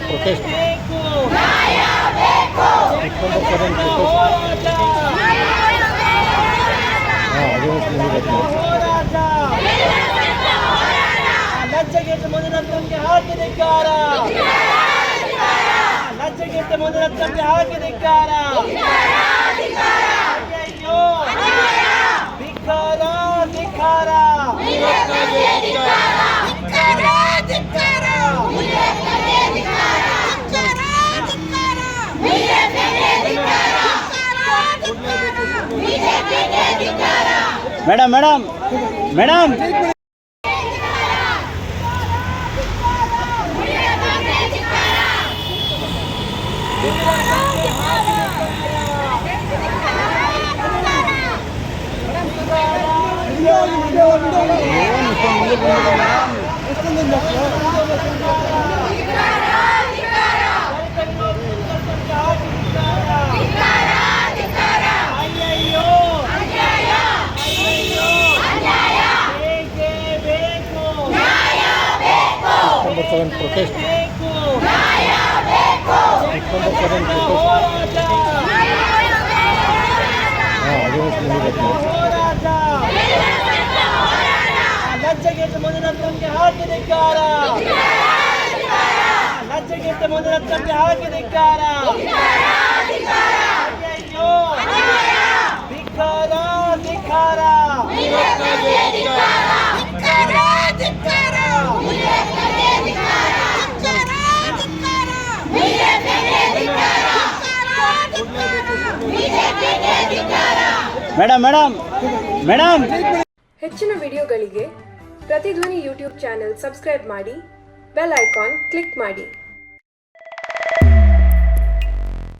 protest. ಲಜ್ಜೆಗೆಟ್ಟು ಮುನಿರತ್ನಕ್ಕೆ ಹಾಕಿದಿಕ್ಕಾರ, ಲಜ್ಜೆಗೆಟ್ಟು ಮುನಿರತ್ನಕ್ಕೆ ಹಾಕಿದಿಕ್ಕಾರ. ಅಯ್ಯಯ್ಯೋ ಧಿಕ್ಕಾರ ಧಿಕ್ಕಾರ. Madam madam madam protest. ಲಜ್ಜೆಗೆಟ್ಟು ಮುನಿರತ್ನಕ್ಕೆ ಹಾಕಿದಿಕ್ಕಾರ, ಲಜ್ಜೆಗೆಟ್ಟು ಮುನಿರತ್ನಕ್ಕೆ ಹಾಕಿದಿಕ್ಕಾರ. ಅಯ್ಯಯ್ಯೋ ಧಿಕ್ಕಾರ ಧಿಕ್ಕಾರ. ಮೇಡಮ್ ಮೇಡಮ್ ಮೇಡಮ್ ಹೆಚ್ಚಿನ ವಿಡಿಯೋಗಳಿಗೆ ಪ್ರತಿಧ್ವನಿ ಯೂಟ್ಯೂಬ್ ಚಾನೆಲ್ ಸಬ್ಸ್ಕ್ರೈಬ್ ಮಾಡಿ, ಬೆಲ್ ಐಕಾನ್ ಕ್ಲಿಕ್ ಮಾಡಿ.